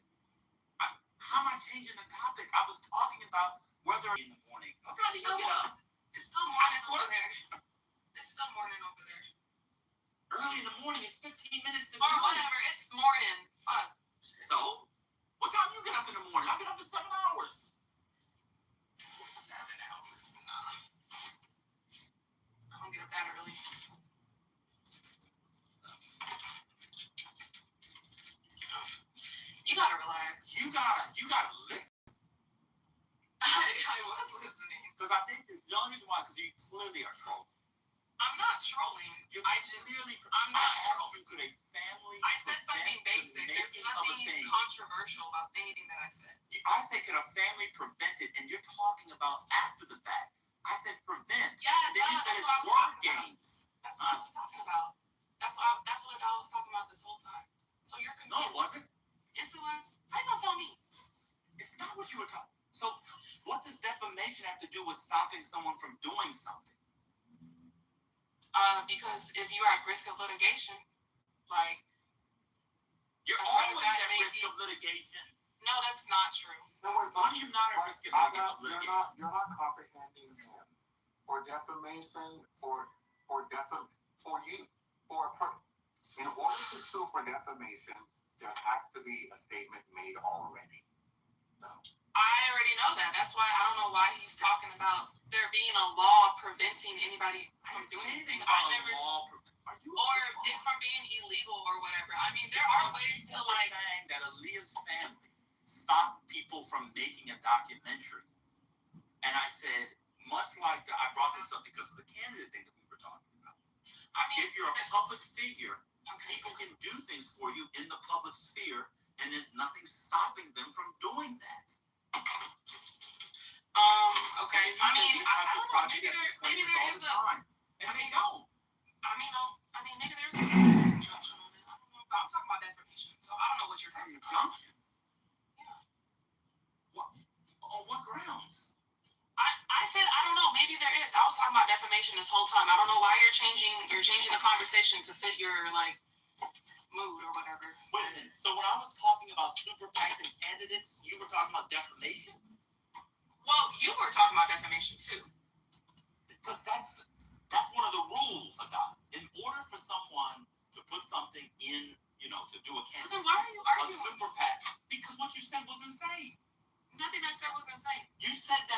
Speaker 7: How am I changing the topic? I was talking about whether in the morning. How do you get up?
Speaker 2: It's still morning over there. It's still morning over there.
Speaker 7: Early in the morning, it's 15 minutes to
Speaker 2: Or
Speaker 7: noon.
Speaker 2: whatever, it's morning. Fuck.
Speaker 7: So? What time you get up in the morning? I get up for 7 hours.
Speaker 2: 7 hours? Nah. I don't get up that early. You gotta relax.
Speaker 7: You gotta listen.
Speaker 2: I was listening.
Speaker 7: Because I think the only reason why, because you clearly are trolling.
Speaker 2: I'm not trolling.
Speaker 7: You're
Speaker 2: I just,
Speaker 7: clearly,
Speaker 2: I'm not
Speaker 7: trolling. Could a family
Speaker 2: I said something
Speaker 7: prevent
Speaker 2: basic.
Speaker 7: the
Speaker 2: There's
Speaker 7: making of a
Speaker 2: nothing
Speaker 7: thing?
Speaker 2: controversial about anything that I said.
Speaker 7: I said, could a family prevent it? And you're talking about after the fact. I said prevent.
Speaker 2: Yeah,
Speaker 7: And then you said
Speaker 2: that's
Speaker 7: it's
Speaker 2: what I was
Speaker 7: word
Speaker 2: talking about.
Speaker 7: games.
Speaker 2: That's what I was talking about. That's what I was talking about this whole time. So you're
Speaker 7: No,
Speaker 2: confused.
Speaker 7: it wasn't.
Speaker 2: Yes, it was. How you gonna tell me?
Speaker 7: It's not what you were talking. So what does defamation have to do with stopping someone from doing something?
Speaker 2: Because if you're at risk of litigation, like
Speaker 7: You're
Speaker 2: I
Speaker 7: always
Speaker 2: that
Speaker 7: at
Speaker 2: may
Speaker 7: risk
Speaker 2: be-
Speaker 7: of litigation.
Speaker 2: no, that's not true.
Speaker 5: No, it's
Speaker 7: When are you not at risk of litigation?
Speaker 5: You're not comprehending him. For defamation, in order to sue for defamation, there has to be a statement made already.
Speaker 2: I already know that. That's why I don't know why he's talking about there being a law preventing anybody from doing anything. I never.
Speaker 7: Are you
Speaker 2: Or if from being illegal or whatever. I mean, there are ways to like.
Speaker 7: saying that Aaliyah's family stopped people from making a documentary, and I said, much like I brought this up because of the candidate thing that we were talking about.
Speaker 2: I mean,
Speaker 7: If you're a public figure,
Speaker 2: okay.
Speaker 7: people can do things for you in the public sphere, and there's nothing stopping them from doing that.
Speaker 2: Okay. I mean, I don't know. Maybe there is a.
Speaker 7: And they don't.
Speaker 2: I mean, maybe there's a injunction on it. I don't know. But I'm talking about defamation, so I don't know what you're talking about.
Speaker 7: Injunction?
Speaker 2: Yeah.
Speaker 7: On what grounds?
Speaker 2: I said I don't know. Maybe there is. I was talking about defamation this whole time. I don't know why you're changing the conversation to fit your like mood or whatever.
Speaker 7: Wait a minute. So when I was talking about super PACs and candidates, you were talking about defamation?
Speaker 2: Well, you were talking about defamation too.
Speaker 7: Because that's one of the rules about it. In order for someone to put something in, to do a
Speaker 2: So
Speaker 7: candidate,
Speaker 2: then why are you
Speaker 7: a
Speaker 2: arguing?
Speaker 7: super PAC, because what you said was insane.
Speaker 2: Nothing I said was insane.
Speaker 7: You said they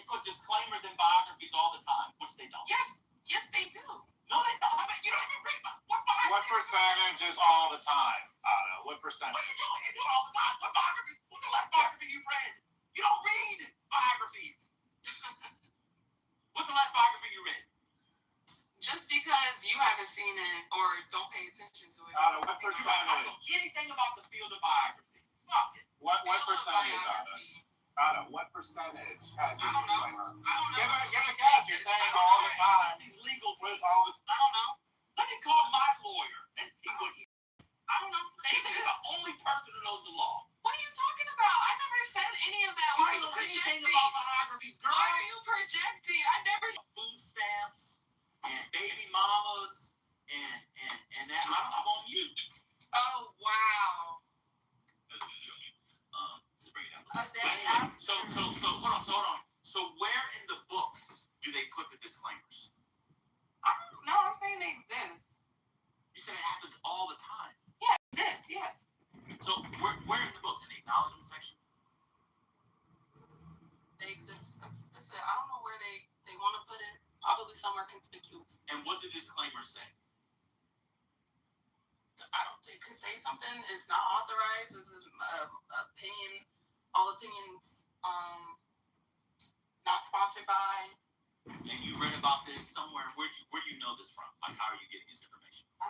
Speaker 7: put disclaimers in biographies all the time, which they don't.
Speaker 2: Yes, they do.
Speaker 7: No, they don't. I mean, you don't even read what biography.
Speaker 9: What percentage is all the time, Otto? What percentage?
Speaker 7: What are you doing? You do it all the time. What biography? What's the last biography you read? You don't read biographies. What's the last biography you read?
Speaker 2: Just because you haven't seen it or don't pay attention to it.
Speaker 9: Otto, what
Speaker 7: You don't
Speaker 9: percentage?
Speaker 7: know anything about the field of biography. Fuck it.
Speaker 9: What
Speaker 2: Field of
Speaker 9: percentage, Otto?
Speaker 2: biography.
Speaker 9: Otto, what percentage has
Speaker 2: I don't know.
Speaker 9: disclaimer?
Speaker 2: I don't know.
Speaker 9: Give a guess. You're saying all the time.
Speaker 7: These legal
Speaker 9: With
Speaker 7: people.
Speaker 9: all the
Speaker 2: I don't know.
Speaker 7: Let me call my lawyer and see what he.
Speaker 2: I don't know. They
Speaker 7: He's
Speaker 2: just.
Speaker 7: the only person who knows the law.
Speaker 2: What are you talking about? I never said any of that.
Speaker 7: You
Speaker 2: Why are
Speaker 7: don't
Speaker 2: you
Speaker 7: know anything
Speaker 2: projecting?
Speaker 7: about biographies, girl.
Speaker 2: Why are you projecting? I never.
Speaker 7: Food stamps and baby mamas and that. I'm on you.
Speaker 2: Oh wow. A day
Speaker 7: But
Speaker 2: after.
Speaker 7: so hold on. So where in the books do they put the disclaimers?
Speaker 2: I don't know. I'm saying they exist.
Speaker 7: You said it happens all the time.
Speaker 2: Yeah, it exists. Yes.
Speaker 7: So where in the books? In the acknowledgement section?
Speaker 2: They exist. That's it. I don't know where they want to put it. Probably somewhere conspicuous.
Speaker 7: And what do disclaimers say?
Speaker 2: I don't think could say something is not authorized. This is opinion. All opinions not sponsored by.
Speaker 7: And you read about this somewhere. Where do you know this from? Like, how are you getting this information?
Speaker 2: I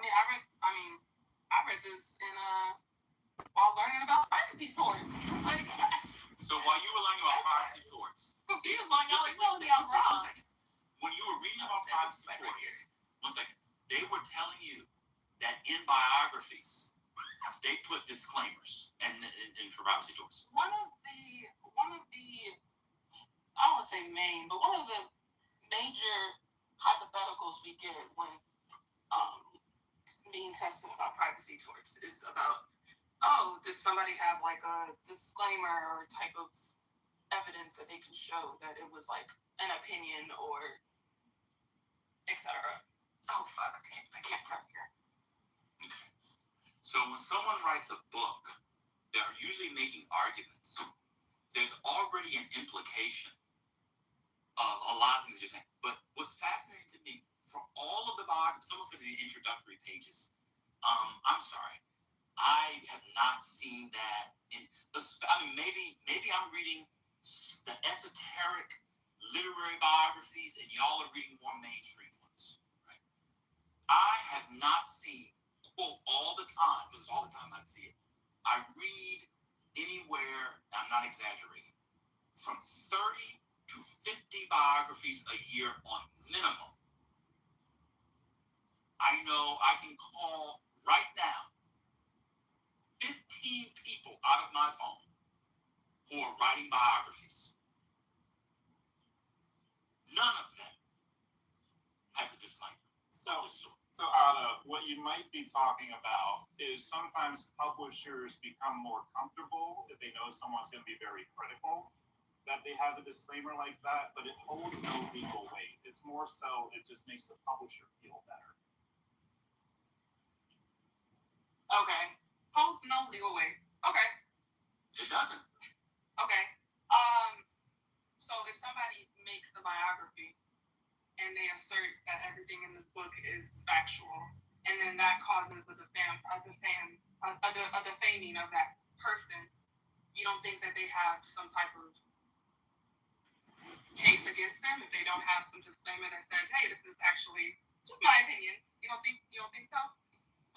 Speaker 2: read this in while learning about privacy torts. Like,
Speaker 7: So while you were learning about privacy torts,
Speaker 2: he was like, y'all are telling me I'm wrong.
Speaker 7: when you were reading about privacy torts, one second, they were telling you that in biographies they put disclaimers and for privacy torts.
Speaker 2: One of the I don't want to say main, but one of the major hypotheticals we get when being tested about privacy torts is about, oh, did somebody have like a disclaimer or type of evidence that they can show that it was like an opinion or etc. Oh fuck, I can't prep here.
Speaker 7: So when someone writes a book, they're usually making arguments. There's already an implication of a lot of things you're saying. But what's fascinating to me, from all of the biographies, almost like the introductory pages, I'm sorry, I have not seen that maybe I'm reading the esoteric literary biographies and y'all are reading more mainstream ones. Right? I have not seen, quote, all the time, because it's all the time I see it. I read anywhere, I'm not exaggerating, from 30 to 50 biographies a year on minimum. I know I can call right now 15 people out of my phone who are writing biographies. None of them have a disclaimer.
Speaker 9: So Ada, what you might be talking about is sometimes publishers become more comfortable if they know someone's going to be very critical, that they have a disclaimer like that, but it holds no legal weight. It's more so it just makes the publisher feel better.
Speaker 2: Okay. Holds no legal weight. Okay.
Speaker 7: It doesn't.
Speaker 2: Okay. So if somebody makes the biography and they assert that everything in this book is factual, and then that causes a defaming of that person, you don't think that they have some type of case against them if they don't have some disclaimer that says, hey, this is actually just my opinion. You don't think so?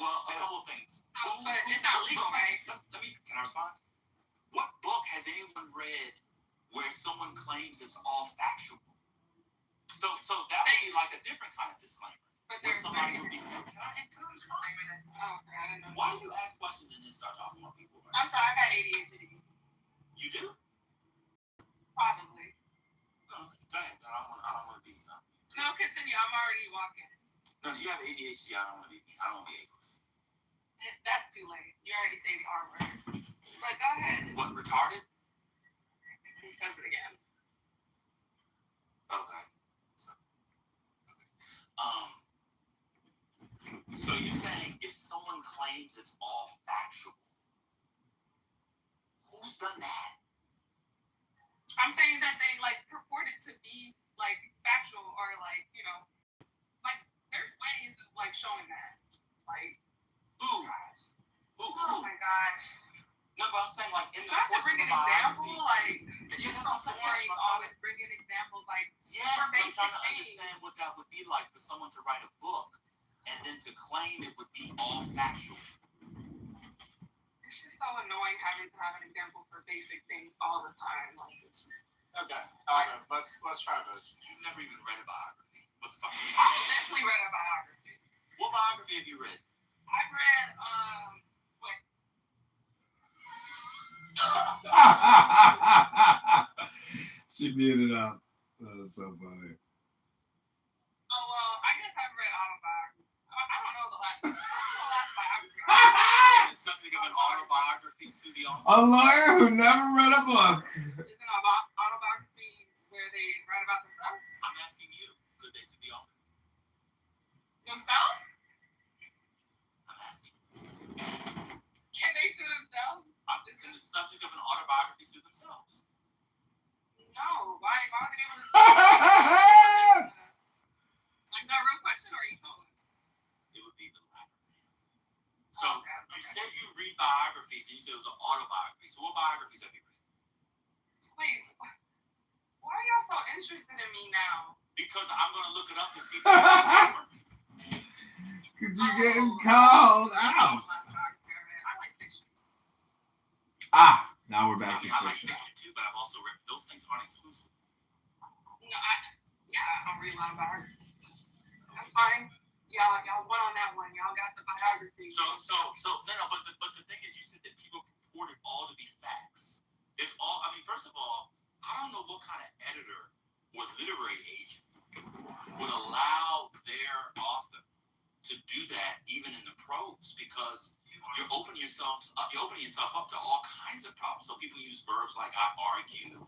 Speaker 7: Well, a couple of things.
Speaker 2: But it's not legal, right?
Speaker 7: Can I respond? What book has anyone read where someone claims it's all factual? So that would be like a different kind of disclaimer.
Speaker 2: But
Speaker 7: Where
Speaker 2: there's
Speaker 7: somebody would be, can I respond?
Speaker 2: Oh, okay, I didn't know.
Speaker 7: Why do you ask questions and then start talking about people? Right?
Speaker 2: I'm sorry, I got ADHD.
Speaker 7: You do?
Speaker 2: Probably.
Speaker 7: No, go ahead. I don't want to be.
Speaker 2: No, continue. I'm already walking.
Speaker 7: No, you have ADHD. I don't want to be ableist.
Speaker 2: That's too late. You already say the R word. But go ahead.
Speaker 7: What, retarded?
Speaker 2: He says it again.
Speaker 7: Okay. So you're saying if someone claims it's all factual, who's done that?
Speaker 2: I'm saying that they like purport it to be like factual or like, you know, like there's ways of like showing that. Like,
Speaker 7: Who?
Speaker 2: oh my gosh.
Speaker 7: No, but I'm saying like in the
Speaker 2: Do I have to
Speaker 7: course
Speaker 2: bring
Speaker 7: of
Speaker 2: an
Speaker 7: a
Speaker 2: example?
Speaker 7: biography.
Speaker 2: Like, it's
Speaker 7: Yeah,
Speaker 2: just
Speaker 7: that's
Speaker 2: so
Speaker 7: what I'm saying.
Speaker 2: boring always bringing examples like
Speaker 7: Yes,
Speaker 2: for
Speaker 7: I'm
Speaker 2: basic
Speaker 7: trying to
Speaker 2: things.
Speaker 7: understand what that would be like for someone to write a book and then to claim it would be all factual.
Speaker 2: It's just so annoying having to have an example for basic things all the time. Like, it's
Speaker 9: Okay, let's try this.
Speaker 7: You've never even read a biography. What the fuck?
Speaker 2: I definitely read a biography.
Speaker 7: What biography have you read?
Speaker 2: I read
Speaker 6: She beat it up. That's so funny.
Speaker 2: Oh well, I guess I've read autobiography. I don't know the last biography.
Speaker 7: The subject of an autobiography.
Speaker 1: autobiography through the author?
Speaker 6: A lawyer who never read a book.
Speaker 2: Isn't an autobiography where they write about themselves?
Speaker 1: I'm asking you, could they sue the author?
Speaker 2: Themselves?
Speaker 1: I'm asking.
Speaker 2: Can they sue themselves?
Speaker 1: Can the subject of an autobiography sue themselves?
Speaker 2: No. Why would they be able to Like that real question, or are you told?
Speaker 1: It would be the latter. So you said you read biographies, and you said it was an autobiography. So what biographies have you read?
Speaker 2: Wait, why are y'all so interested in me now?
Speaker 1: Because I'm going to look it up to see.
Speaker 6: Because you're getting called out.
Speaker 2: I like fiction.
Speaker 6: Now we're back to
Speaker 1: I like
Speaker 6: fiction.
Speaker 1: fiction too, but I've also read those things aren't exclusive.
Speaker 2: No, I don't read a lot of biographies. That's fine. Y'all won on that one. Y'all got the biography.
Speaker 1: So no, but the thing is, you said that people purport it all to be facts. It's all. I mean, first of all, I don't know what kind of editor or literary agent would allow their author to do that, even in the prose, because you're opening yourself up to all kinds of problems. So people use verbs like I argue,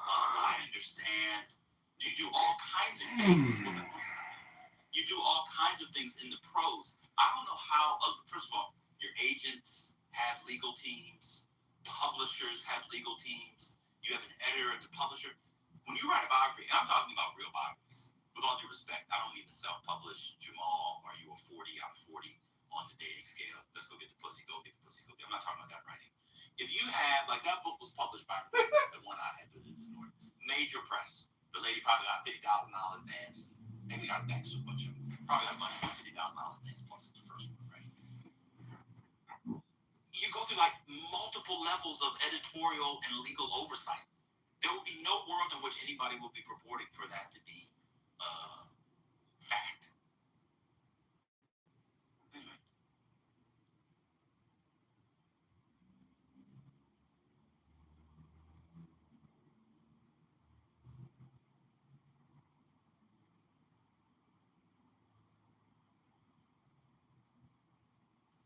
Speaker 1: I understand. You do all kinds of things. You do all kinds of things in the prose. I don't know how. First of all, your agents have legal teams. Publishers have legal teams. You have an editor at the publisher. When you write a biography, and I'm talking about real biographies, with all due respect, I don't mean the self-published Jamal, are you a 40 out of 40 on the dating scale? Let's go get the pussy, go get the pussy, go get. I'm not talking about that writing. If you have, like that book was published by the one I had to ignore, major press. The lady probably got $50,000 advance. Maybe got back so much of it. Probably got much more $50,000 advance plus the first one, right? You go through like multiple levels of editorial and legal oversight. There will be no world in which anybody will be purporting for that to be fact. Anyway.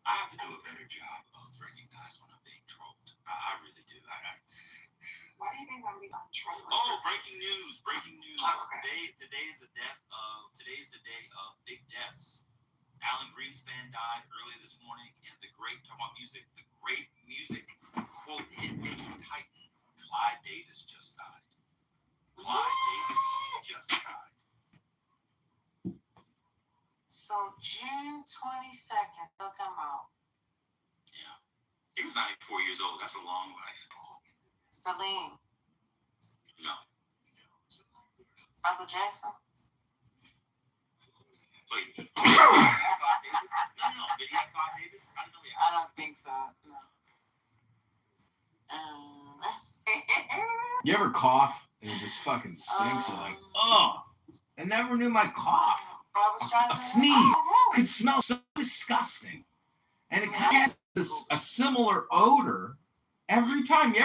Speaker 1: I have to do a better job of recognizing when I'm being trolled. I really do.
Speaker 2: Why do you think I'm being trolled?
Speaker 1: Oh, breaking news! Breaking news!
Speaker 2: Oh, okay.
Speaker 1: Today is the day of big deaths. Alan Greenspan died early this morning, and talking about music, the great music quote hitmaking titan Clive Davis just died. Clive Davis just died.
Speaker 2: So June 22nd, they'll come out.
Speaker 1: Yeah, he was 94 years old. That's a long life.
Speaker 2: Celine.
Speaker 1: No.
Speaker 2: Michael Jackson.
Speaker 1: Wait. Did he have Clive Davis? No. Did he have Clive Davis?
Speaker 2: I don't think so. No.
Speaker 6: You ever cough and it just fucking stinks? You're like, oh, I never knew my cough. A sneeze could smell so disgusting. And it kind of has a similar odor every time. You